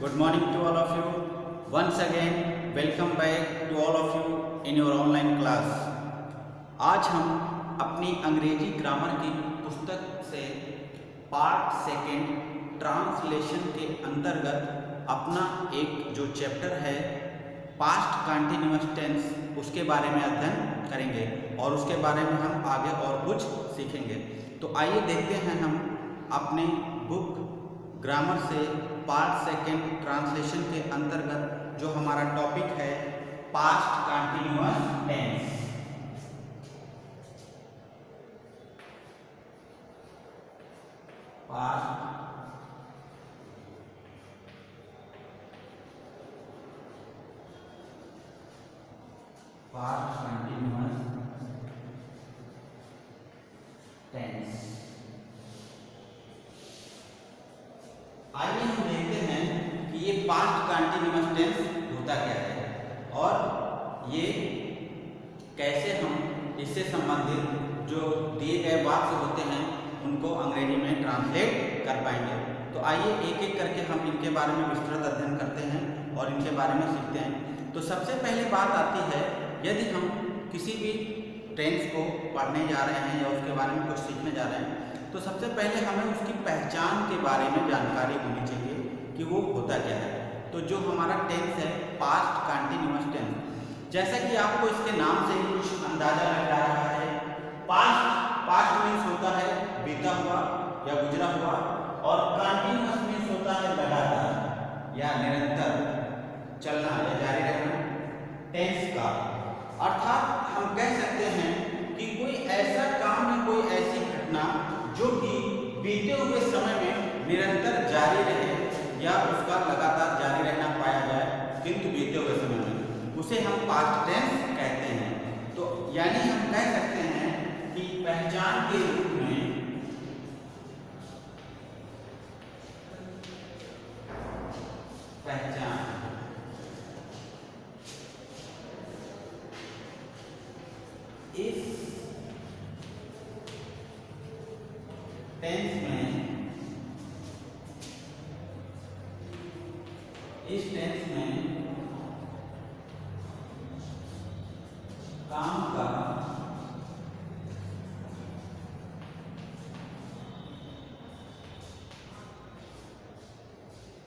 Good morning to all of you. Once again, welcome back to all of you in your online class. आज हम अपनी अंग्रेजी grammar की पुस्तक से पार्ट सेकेंड ट्रांसलेशन के अंतर्गत अपना एक जो चैप्टर है पास्ट कंटिन्यूअस टेंस उसके बारे में अध्ययन करेंगे और उसके बारे में हम आगे और कुछ सीखेंगे। तो आइए देखते हैं हम अपने बुक ग्रामर से पार्ट सेकेंड ट्रांसलेशन के अंतर्गत जो हमारा टॉपिक है past continuous tense. Past continuous tense. आइए हम देखते हैं कि ये पास्ट कंटिन्यूअस टेंस होता क्या है और ये कैसे हम इससे संबंधित जो दिए गए वाक्य होते हैं उनको अंग्रेजी में ट्रांसलेट कर पाएंगे। तो आइए एक एक करके हम इनके बारे में विस्तृत अध्ययन करते हैं और इनके बारे में सीखते हैं। तो सबसे पहले बात आती है, यदि हम किसी भी टेंस को पढ़ने जा रहे हैं या उसके बारे में कुछ सीखने जा रहे हैं तो सबसे पहले हमें उसकी पहचान के बारे में जानकारी होनी चाहिए कि वो होता क्या है। तो जो हमारा टेंस है पास्ट कंटिन्यूअस टेंस, जैसा कि आपको इसके नाम से ही कुछ अंदाजा लग रहा है, पास्ट मीन्स होता है बीता हुआ या गुजरा हुआ और कंटिन्यूअस मीन्स होता है लगातार या निरंतर चलना या जारी रहना टेंस का। अर्थात हम कह सकते हैं कि कोई ऐसा काम या कोई ऐसी घटना जो कि बीते हुए समय में निरंतर जारी रहे या उसका लगातार जारी रहना पाया जाए, किंतु बीते हुए समय में उसे हम पास्ट टेंस कहते हैं। तो यानी हम कह सकते हैं कि पहचान के रूप में पहचान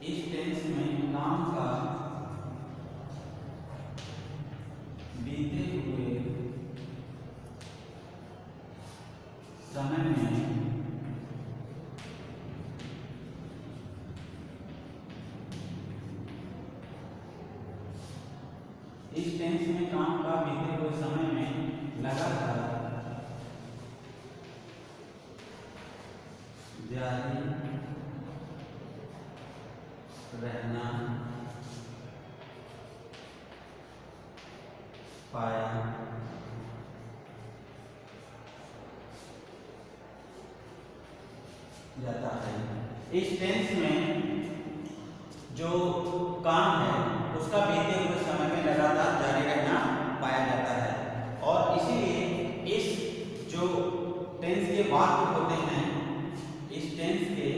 इस टेंस में काम का बीते हुए समय में इस टेंस में काम का बीते हुए समय में लगातार जारी रहना पाया जाता है। इस टेंस में जो काम है उसका बीते हुए समय में लगातार जारी रहना पाया जाता है और इसीलिए इस जो टेंस के वाक्य होते हैं इस टेंस के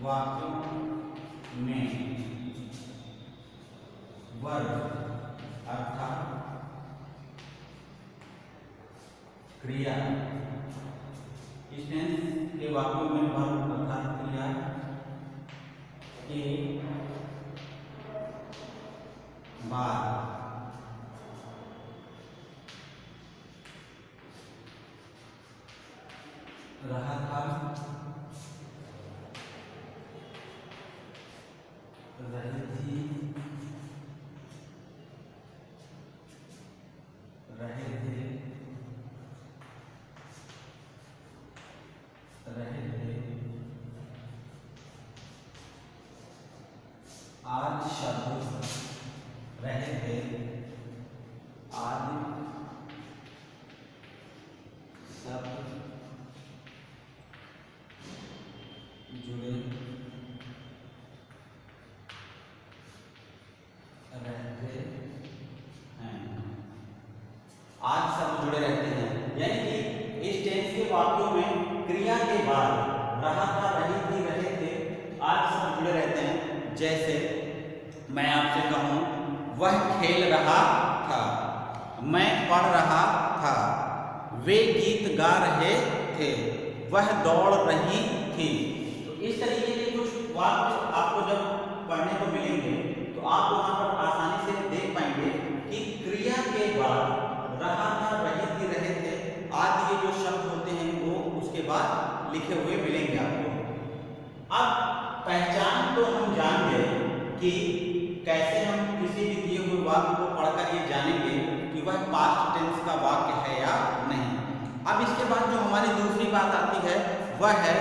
वाक्यों में वर्ब अर्थात क्रिया, इस टेंस के वाक्यों में वर्ब अर्थात क्रिया के बाद रहा था, रही थी, रहे थे, रहे थे, आज शब्द रहे थे, आदि सब जुड़े क्रिया के बाद रहा था, रही थी, रहे थे आज सब जुड़े रहते हैं। जैसे मैं आपसे कहूँ वह खेल रहा था, मैं पढ़ रहा था, वे गीत गा रहे थे, वह दौड़ रही थी। तो इस तरीके के कुछ वाक्य आपको जब पढ़ने को मिलेंगे तो आप वहाँ पर आसानी से देख पाएंगे कि क्रिया के बाद रहा था, रही थी, रहे थे आदि ये जो शब्द होते हैं वो उसके बाद लिखे हुए मिलेंगे आपको। अब पहचान तो हम जान गए कि कैसे हम किसी भी दिए हुए वाक्य को पढ़कर ये जानेंगे कि वह पास्ट टेंस का वाक्य है या नहीं। अब इसके बाद जो हमारी दूसरी बात आती है वह है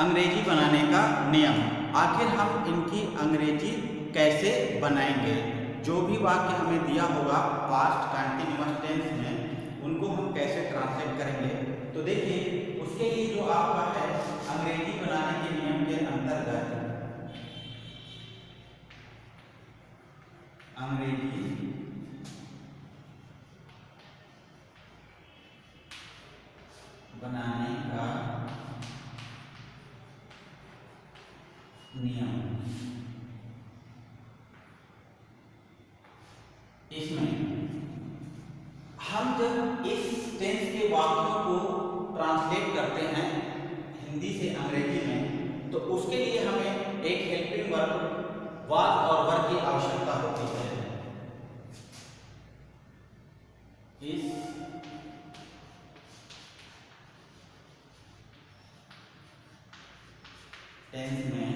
अंग्रेजी बनाने का नियम। आखिर हम इनकी अंग्रेजी कैसे बनाएंगे? जो भी वाक्य हमें दिया होगा पास्ट कंटीन्यूअस टेंस में उनको हम कैसे ट्रांसलेट करेंगे? तो देखिए उसके लिए जो आपका है अंग्रेजी बनाने के नियम के अंतर्गत अंग्रेजी बनाने का नियम, इसमें हम जब इस टेंस के वाक्यों को ट्रांसलेट करते हैं हिंदी से अंग्रेजी में तो उसके लिए हमें एक हेल्पिंग वर्ब वाज और वर की आवश्यकता होती है। इस टेंस में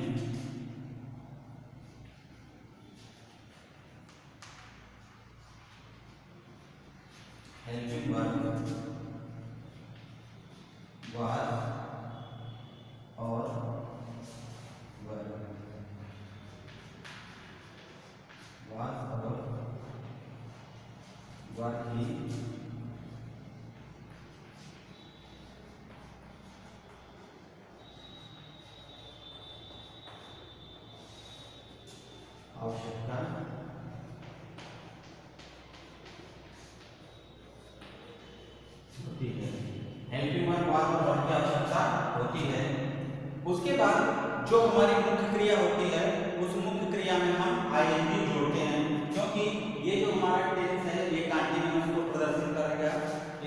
हेल्पिंग वर्ब वाज और वर, वाज और वर की आवश्यकता होती है। हेल्पिंग वर्ब वाज और वर की आवश्यकता होती है। उसके बाद जो हमारी मुख्य क्रिया होती है उस मुख्य क्रिया में हम आईएनजी जोड़ते हैं, क्योंकि ये जो हमारा टेंस है ये कंटीन्यूअस को प्रदर्शित करेगा,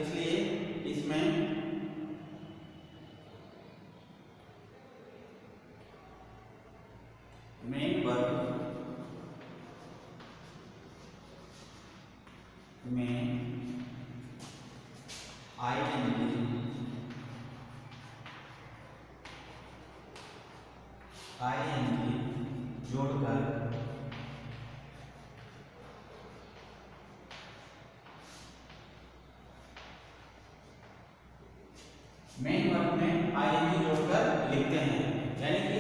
इसलिए इसमें मेन वर्ब में आईएनजी जोड़कर मेन वर्ब में आईएनजी जोड़कर लिखते हैं। यानी कि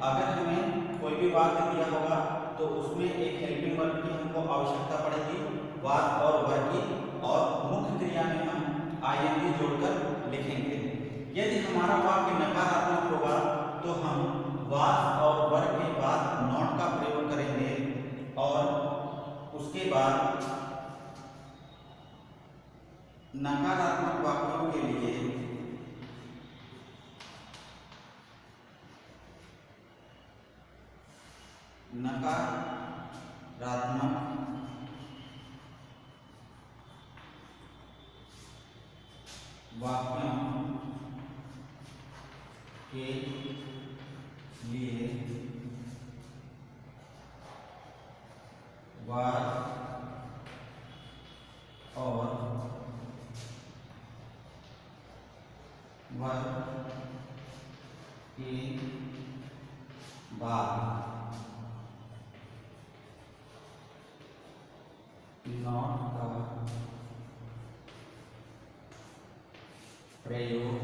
अगर हमें कोई भी वाक्य दिया होगा तो उसमें एक हेल्पिंग वर्ब की हमको आवश्यकता पड़ेगी वाज और वर की, और मुख्य क्रिया में हम आईएनजी जोड़कर लिखेंगे। यदि हमारा वाक्य नकारात्मक होगा तो हम वाज और वर के बाद नॉट का प्रयोग करेंगे और उसके बाद नकारात्मक वाक्यों के लिए नकारात्मक वाक्यों के लिए वाज और वर के बाद नॉट का प्रयोग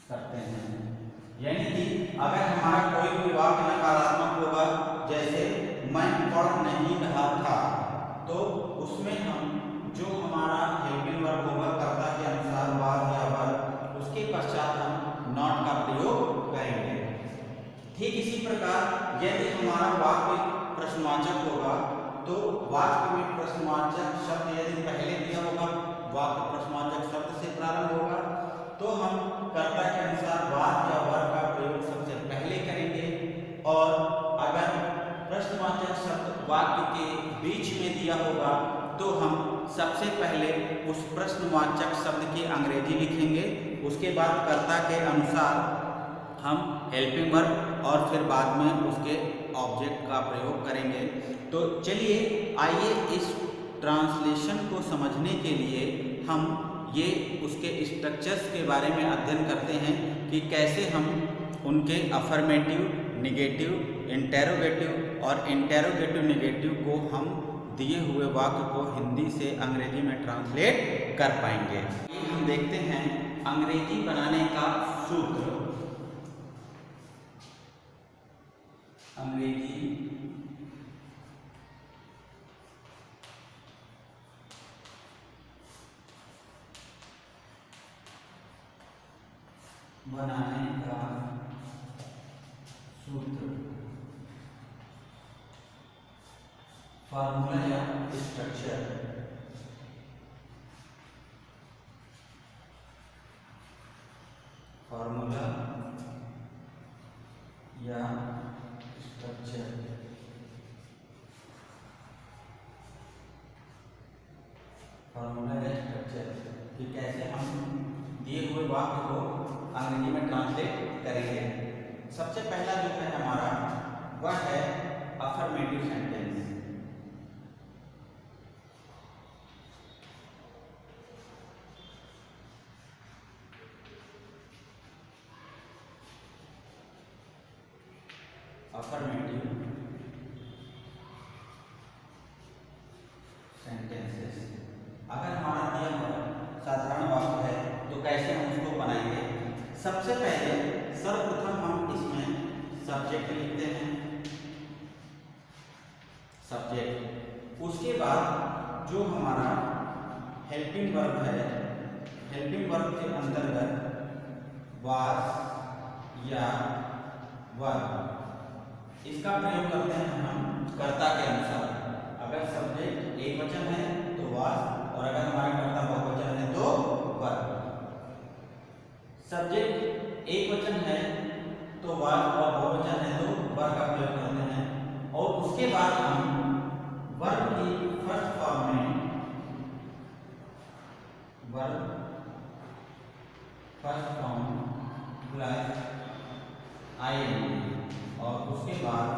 करते हैं। यानी कि अगर हमारा कोई भी वाक्य नकारात्मक होगा, जैसे मैं पढ़ नहीं रहा था, तो उसमें हम जो हमारा हेल्पिंग वर्ब होगा कर्ता के अनुसार वाज या वर, उसके पश्चात हम नॉट का प्रयोग करेंगे। ठीक इसी प्रकार यदि हमारा वाक्य प्रश्नवाचक होगा तो वाक्य में प्रश्नवाचक शब्द यदि पहले दिया होगा, वाक्य प्रश्नवाचक शब्द से प्रारंभ होगा, तो हम कर्ता के अनुसार वाद या वर्ग का प्रयोग सबसे पहले करेंगे। और अगर प्रश्नवाचक शब्द वाक्य के बीच में दिया होगा तो हम सबसे पहले उस प्रश्नवाचक शब्द की अंग्रेजी लिखेंगे, उसके बाद कर्ता के अनुसार हम हेल्पिंग वर्ब और फिर बाद में उसके ऑब्जेक्ट का प्रयोग करेंगे। तो चलिए आइए इस ट्रांसलेशन को समझने के लिए हम ये उसके स्ट्रक्चर्स के बारे में अध्ययन करते हैं कि कैसे हम उनके अफर्मेटिव, नेगेटिव, इंटेरोगेटिव और इंटेरोगेटिव नेगेटिव को हम दिए हुए वाक्य को हिंदी से अंग्रेजी में ट्रांसलेट कर पाएंगे। ये हम देखते हैं अंग्रेजी बनाने का सूत्र। अंग्रेजी बनाने का सूत्र, फार्मूला या स्ट्रक्चर। फार्मूला या स्ट्रक्चर। फार्मूला या स्ट्रक्चर कि कैसे हम दिए हुए वाक्य को अंग्रेजी में ट्रांसलेट करेंगे। सबसे पहला जो है हमारा वह है अफर्मेटिव सेंटेंस। Affirmative sentences. अगर हमारा दिया हुआ साधारण वाक्य है तो कैसे हम उसको बनाएंगे? सबसे पहले सर्वप्रथम हम इसमें सब्जेक्ट लिखते हैं, सब्जेक्ट। उसके बाद जो हमारा हेल्पिंग वर्ब है, हेल्पिंग वर्ब के अंतर्गत वाज या वर्ब, इसका प्रयोग करते हैं हम कर्ता के अनुसार। अगर सब्जेक्ट एक वचन है तो वाज, और अगर हमारा कर्ता बहुवचन है तो वर्ब। सब्जेक्ट एक वचन है तो वाज और बहुवचन है तो वर्ब का प्रयोग करते हैं। और उसके बाद हम वर्ब की फर्स्ट फॉर्म में, verb first form plus ING और उसके बाद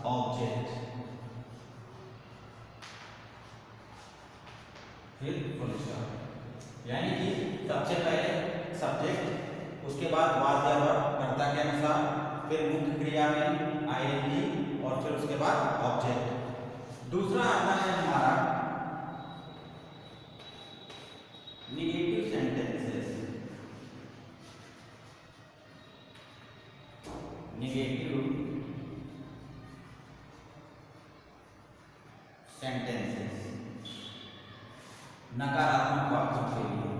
ऑब्जेक्ट, फिर फुल स्टॉप। यानी कि सबसे पहले सब्जेक्ट, उसके बाद वाज या वर्ब कर्ता के अनुसार, फिर मुख्य क्रिया में आईएनजी और फिर उसके बाद ऑब्जेक्ट। दूसरा आता है हमारा नेगेटिव सेंटेंसेस। नेगेटिव सेंटेंसेस नकारात्मक वाक्यों के लिए।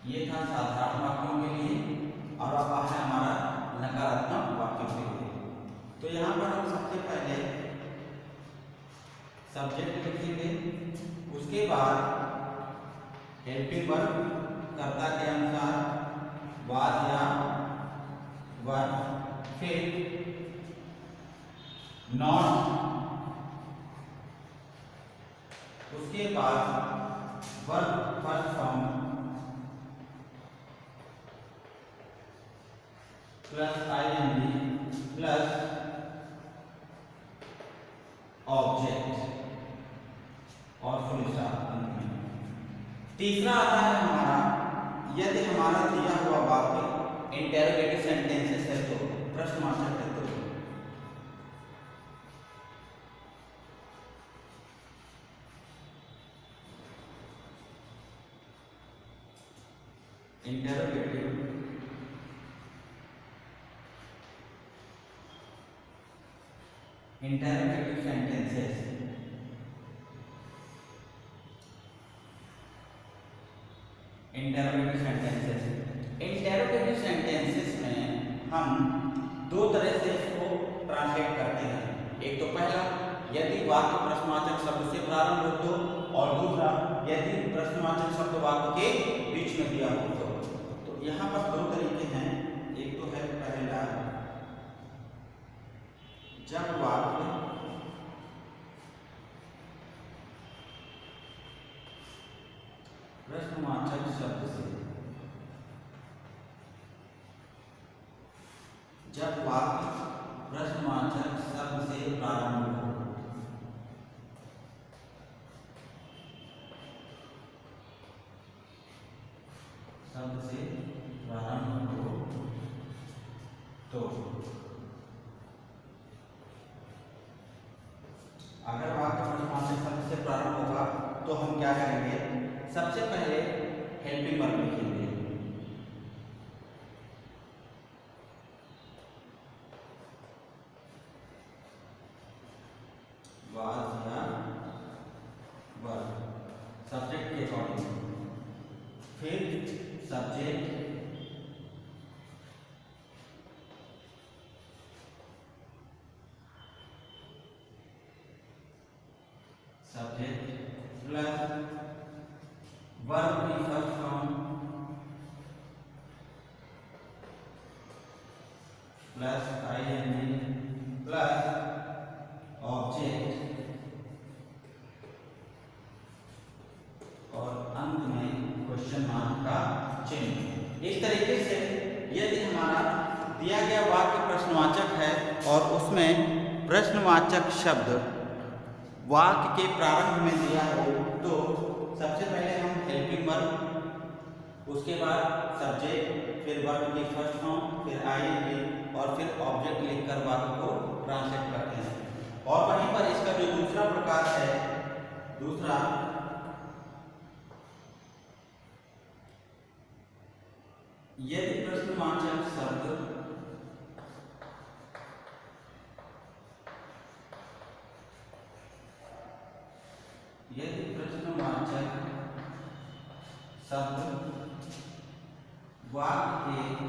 ये था साधारण वाक्यों के लिए और अब है हमारा नकारात्मक वाक्यों के लिए। तो यहाँ पर हम सबसे पहले सब्जेक्ट लिखेंगे, उसके बाद हेल्पिंग वर्ब कर्ता के अनुसार, वाज या वर्ब, फिर नॉट, उसके बाद verb first form plus ING plus object और फुल स्टॉप अंत में। तीसरा आता है हमारा, यदि हमारा दिया हुआ वाक्य इंटेरोगेटिव सेंटेंसेस है तो, प्रश्नवाचक है तो, इंटेरोगेटिव सेंटेंसेस इंटेरोगेटिव सेंटेंसेस में हम दो तरह से इसको ट्रांसलेट करते हैं। एक तो पहला यदि वाक्य प्रश्नवाचक शब्द से प्रारंभ हो तो, और दूसरा यदि प्रश्नवाचक शब्द वाक्य के बीच में दिया हो तो यहाँ पर दो तरीके हैं। एक तो है पहला, जब वाक्य प्रश्नवाचक शब्द से, जब वाक्य प्रश्नवाचक शब्द से प्रारंभ हो, शब्द से प्रारंभ हो तो अगर वाक्य प्रश्नवाचक शब्द से प्रारंभ होगा तो हम क्या करेंगे, सबसे पहले हेल्पिंग वर्ब लिखेंगे। वाज या वर्ब सब्जेक्ट के अकॉर्डिंग, फिर सब्जेक्ट प्लस वर्ब की first form plus ING plus object और अंत में क्वेश्चन मार्क का चिन्ह। इस तरीके से यदि हमारा दिया गया वाक्य प्रश्नवाचक है और उसमें प्रश्नवाचक शब्द वाक्य के प्रारंभ में दिया हो तो सबसे पहले हम हेल्पिंग वर्ब, उसके बाद सब्जेक्ट, फिर वर्ब की फर्स्ट फॉर्म, फिर आईएनजी और फिर ऑब्जेक्ट लिखकर वाक्य को ट्रांसलेट करते हैं। और वहीं पर इसका जो दूसरा प्रकार है, दूसरा यदि प्रश्नवाचक शब्द वाक्य के,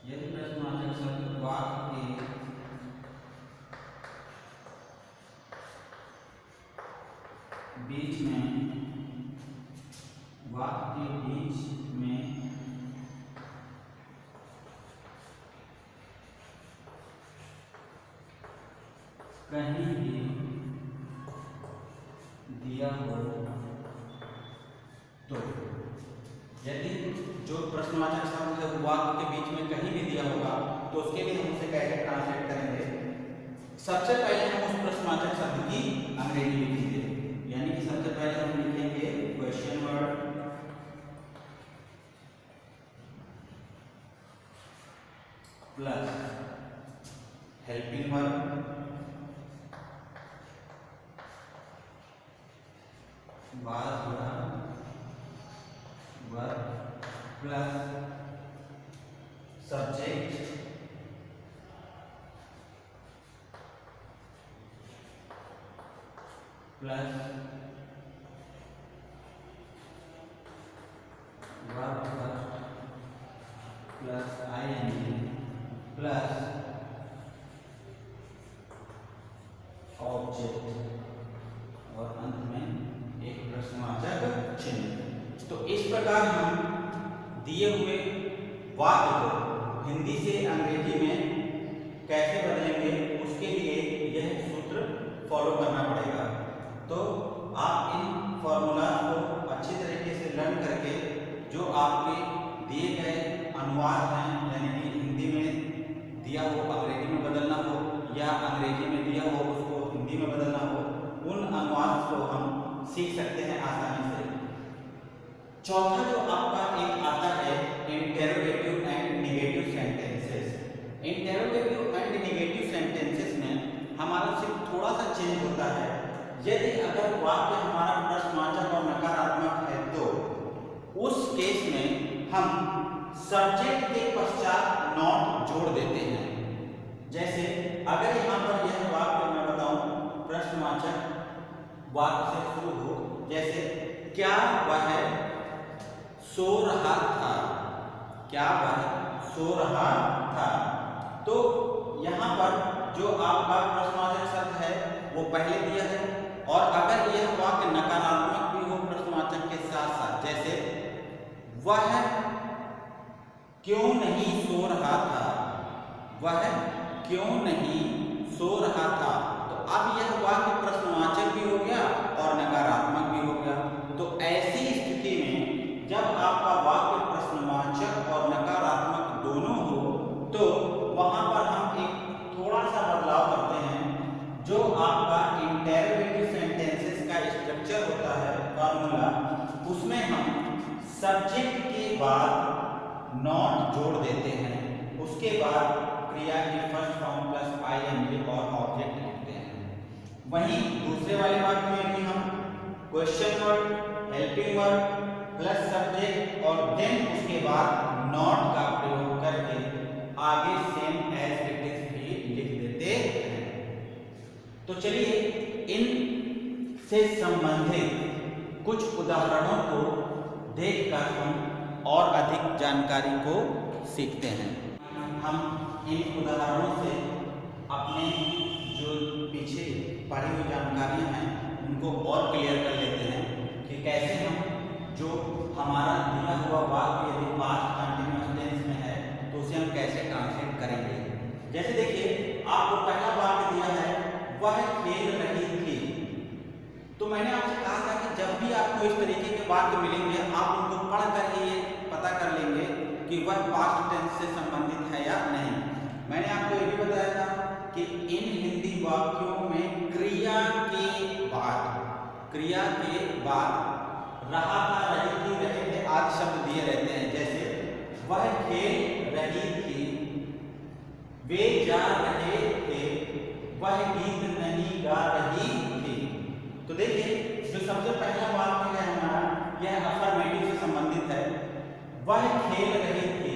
यदि प्रश्नवाचक शब्द वाक्य के बीच में, वाक्य के बीच में कहीं भी दिया हो तो, यदि जो प्रश्नवाचक शब्द है वाक्य के बीच में कहीं भी दिया होगा तो उसके लिए हम उसे कैसे ट्रांसलेट करेंगे। सबसे पहले हम उस प्रश्नवाचक शब्द की अंग्रेजी लिखेंगे, यानी कि सबसे पहले हम लिखेंगे question word plus helping verb was verb plus subject plus verb plus ING plus object और अंत में एक प्रश्नवाचक चिन्ह। तो इस प्रकार हम दिए हुए वाक्य को हिंदी से अंग्रेजी में कैसे बदलेंगे उसके लिए यह सूत्र फॉलो करना पड़ेगा। तो आप इन फॉर्मूला को अच्छी तरीके से लर्न करके जो आपके दिए गए अनुवाद हैं, यानी कि हिंदी में दिया हो अंग्रेजी में बदलना हो या अंग्रेजी में दिया हो उसको हिंदी में बदलना हो, उन अनुवाद को हम सीख सकते हैं आसानी से। चौथा जो आपका एक आता है interrogative and negative sentences. Interrogative and negative sentences में हमारा सिर्फ थोड़ा सा चेंज होता है। यदि अगर वाक्य हमारा प्रश्नवाचक और नकारात्मक है तो उस केस में हम सब्जेक्ट के पश्चात नॉट जोड़ देते हैं। जैसे अगर यहाँ पर यह वाक्य मैं बताऊं प्रश्नवाचक वाक्य से शुरू हो, जैसे क्या वह सो रहा था, क्या वह सो रहा था, तो यहाँ पर जो आपका प्रश्नवाचक शब्द है वो पहले दिया है, और अगर यह वाक्य नकारात्मक भी हो प्रश्नवाचक के साथ साथ, जैसे वह क्यों नहीं सो रहा था, वह क्यों नहीं सो रहा था, तो अब यह वाक्य प्रश्नवाचक भी हो गया और नकारात्मक भी हो गया। तो ऐसी स्थिति में जब आपका वाक्य प्रश्नवाचक और नकारात्मक दोनों हो तो वहां पर हम एक थोड़ा सा बदलाव करते हैं। जो आपका इंटरोगेटिव सेंटेंसेस का स्ट्रक्चर होता है फॉर्मूला, उसमें हम सब्जेक्ट के बाद नॉट जोड़ देते हैं, उसके बाद क्रिया की फर्स्ट फॉर्म प्लस आईएनजी और ऑब्जेक्ट लिखते हैं। वहीं दूसरे वाले वाक्य में भी हम question word, helping word plus subject और देन उसके बाद नॉट का प्रयोग करके आगे सेम एज इट इज भी लिख देते हैं। तो चलिए इन से संबंधित कुछ उदाहरणों को देखकर हम और अधिक जानकारी को सीखते हैं। हम इन उदाहरणों से अपने जो पीछे पढ़ी हुई जानकारियां हैं उनको और क्लियर कर लेते हैं कि कैसे हम जो हमारा दिया हुआ वाक्य यदि पास्ट कंटीन्यूअस टेंस में है तो उसे हम कैसे ट्रांसलेट करेंगे। जैसे देखिए आपको पहला वाक्य दिया है वह खेल रही थी, तो मैंने आपसे कहा था कि जब भी आपको इस तरीके के वाक्य मिलेंगे आप उनको पढ़ कर ही पता कर लेंगे कि वह पास्ट टेंस से संबंधित है या नहीं। मैंने आपको ये भी बताया था कि इन हिंदी वाक्यों में क्रिया के बाद रहा था, रही थी, रहे थे आदि शब्द दिए रहते हैं। जैसे वह खेल रही थी, वे जा रहे थे, वह गीत नहीं गा रही थी। तो देखिए जो सबसे पहला वाक्य है हमारा यह अफर्मेटिव से संबंधित है, वह खेल रही थी।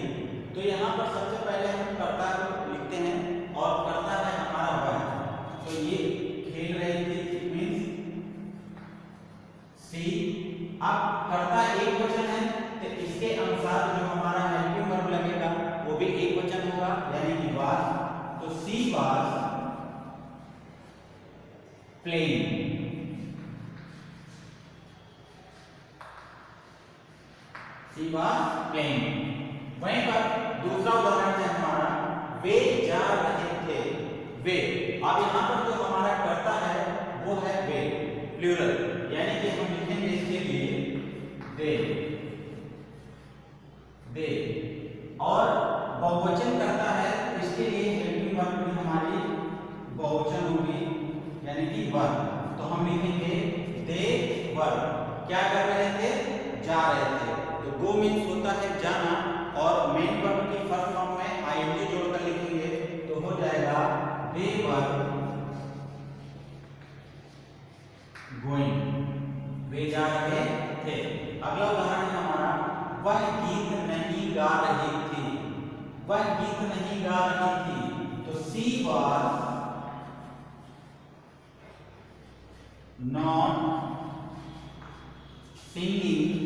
तो यहाँ पर सबसे पहले हम कर्ता को लिखते हैं और कर्ता है हमारा वह, तो ये खेल रही थी मीन्स सी। अब कर्ता एक वचन है तो इसके अनुसार जो हमारा हेल्पिंग वर्ब लगेगा वो भी एक वचन होगा यानी कि वाज। तो she was playing, she was playing. वहीं पर दूसरा उदाहरण है हमारा वे जा रहे थे, वे। अब यहाँ पर जो हमारा कर्ता है वो है वे प्लूरल, यानी कि हम लिखेंगे इसके लिए दे और बहुवचन करता है इसके लिए हेल्पिंग वर्ब भी हमारी बहुवचन होगी यानी कि वर। तो हम लिखेंगे दे वर क्या कर रहे थे, जा रहे थे। तो गो मीन्स होता है जाना और मेन वर्ब की फर्स्ट फॉर्म में आईएनजी जोड़कर लिखेंगे तो हो जाएगा दे वर गोइंग, वे जा रहे थे। अगला उदाहरण है हमारा वह गीत नहीं गा रही थी, वह गीत नहीं गा रही थी। तो she was not singing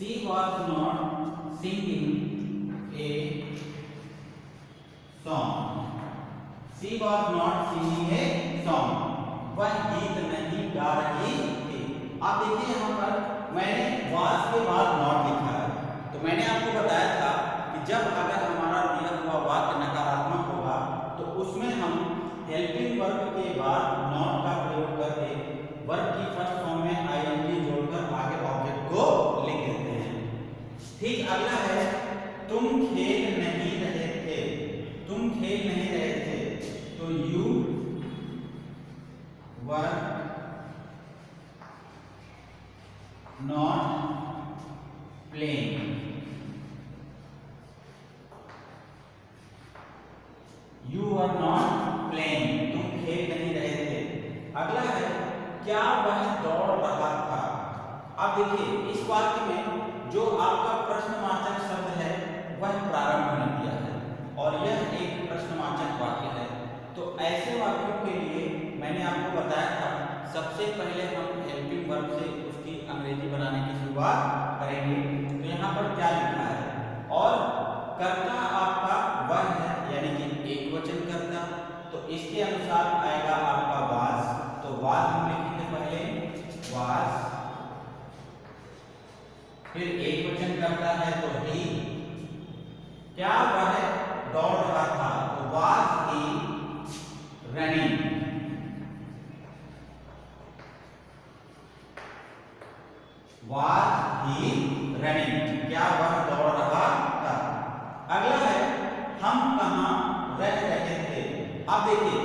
She was not singing a song. She was not singing a song. वह गीत नहीं गा रही थी। आप देखिए यहाँ पर मैंने was के बाद not लिखा है। तो मैंने आपको बताया था कि जब अगर हमारा दिया हुआ वाक्य नकारात्मक होगा तो उसमें हम हेल्पिंग वर्ब के बाद not का प्रयोग करके वर्ब की फर्स्ट फॉर्म में आईएनजी जोड़कर आगे ऑब्जेक्ट को लिख देते हैं। ठीक अगला है तुम खेल नहीं रहे थे, तुम खेल नहीं रहे थे। तो you were not playing, you were not playing, तुम खेल नहीं रहे थे। अगला है क्या वह दौड़ रहा था। अब देखिए इस वाक्य में जो आपका प्रश्नवाचक शब्द है वह प्रारंभ में दिया है और यह एक प्रश्नवाचक वाक्य है। तो ऐसे वाक्यों के लिए मैंने आपको बताया था सबसे पहले हम हेल्पिंग वर्ब से उसकी अंग्रेजी बनाने की शुरुआत करेंगे। तो यहाँ पर क्या लिखा है और कर्ता आपका वह है, यानी कि एक वचन कर्ता, तो इसके अनुसार आएगा आपका वाज। तो वाज हम लिखेंगे पहले वाज, फिर एक वचन कर्ता है तो ही। क्या वह दौड़ रहा था, तो was he running. Was he running, क्या वह दौड़ रहा था। अगला है हम कहां रह रहे थे। अब देखिए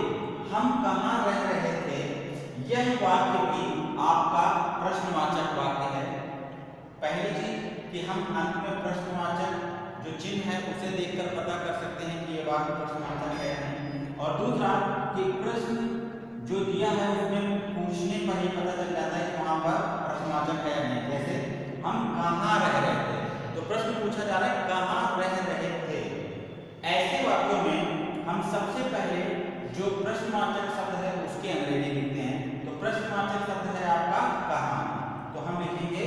हम कहां रह रहे थे, यह वाक्य भी आपका प्रश्नवाचक वाक्य है। पहली चीज कि हम अंत में प्रश्नवाचक जो चिन्ह है उसे देखकर पता कर सकते हैं कि यह वाक्य प्रश्नवाचक है या नहीं। और दूसरा कि प्रश्न जो दिया है उसमें पूछने पर ही पता चल जाता है कि वहां पर प्रश्नवाचक है या नहीं। जैसे हम कहां रह रहे थे, तो प्रश्न पूछा जा रहा है कहां रह रहे थे। ऐसे वाक्यों में हम सबसे पहले जो प्रश्नवाचक शब्द है उसकी अंग्रेजी लिखते हैं। तो प्रश्नवाचक शब्द है आपका कहां, तो हम लिखेंगे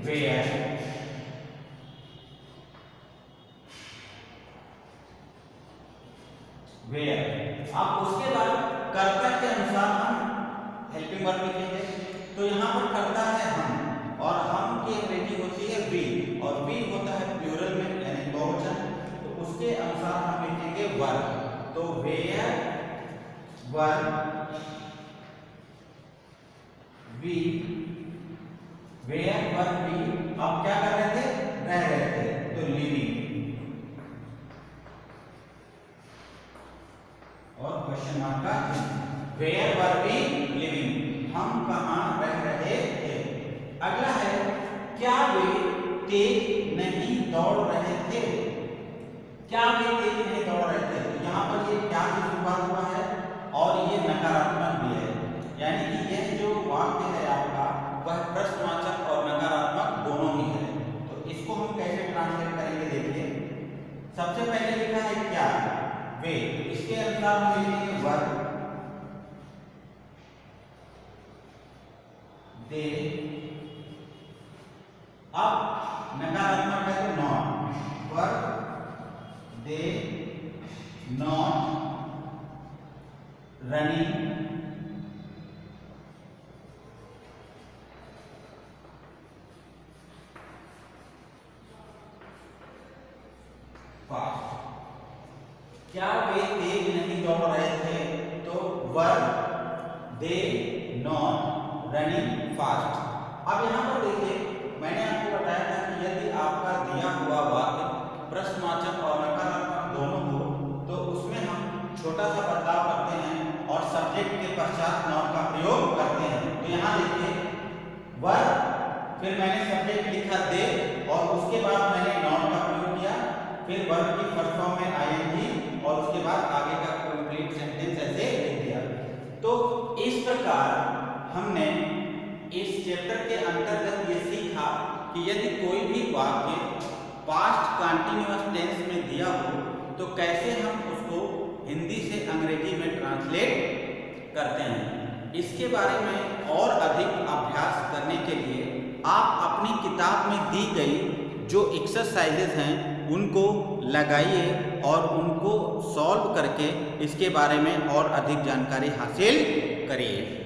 वेयर। वेयर। अब उसके बाद कर्ता के अनुसार हम हेल्पिंग वर्ब लिखेंगे। तो यहाँ पर कर्ता है हम, और हम की अंग्रेजी होती है वी, और वी होता है प्लूरल में यानी बहुवचन। तो उसके अनुसार हम लिखेंगे वर्ब। तो were verb we, were verb we. अब क्या कर रहे थे, रह रहे थे, तो लिविंग। और क्वेश्चन मार्क का वेयर वर वी लिविंग, हम कहां रह रहे थे। अगला है क्या वे तेज नहीं दौड़ रहे थे। क्या वे तेज नहीं दौड़ रहे थे, तो यहाँ पर ये क्या से शुरुआत हुआ है और ये नकारात्मक भी है, यानी कि यह जो वाक्य है आपका वह प्रश्नवाचक और नकारात्मक दोनों ही है। तो इसको हम कैसे ट्रांसलेट करेंगे, देखिए सबसे पहले लिखा है क्या वे, इसके अनुसार हम लिखेंगे वर्ब दे। अब नकारात्मक है तो not, verb they not running fast. क्या वे तेज नहीं दौड़ रहे थे, तो verb they not running fast. अब यहाँ पर देखिए मैंने आपको बताया था कि यदि आपका दिया हुआ वाक्य प्रश्नवाचक और नकारात्मक दोनों हो तो उसमें हम छोटा सा बदलाव करते हैं और सब्जेक्ट के पश्चात नॉट का प्रयोग करते हैं। तो यहाँ देखिए वर्ब, फिर मैंने सब्जेक्ट लिखा दे और उसके बाद मैंने नॉट का प्रयोग किया, फिर वर्ब की फर्स्ट फॉर्म में आईएनजी और उसके बाद आगे का कंप्लीट सेंटेंस ऐसे लिख दिया। तो इस प्रकार हमने इस चैप्टर के अंतर्गत ये सीखा कि यदि कोई भी वाक्य पास्ट कंटीन्यूअस टेंस में दिया हो तो कैसे हम उसको हिंदी से अंग्रेजी में ट्रांसलेट करते हैं। इसके बारे में और अधिक अभ्यास करने के लिए आप अपनी किताब में दी गई जो एक्सरसाइजेस हैं उनको लगाइए और उनको सॉल्व करके इसके बारे में और अधिक जानकारी हासिल करिए।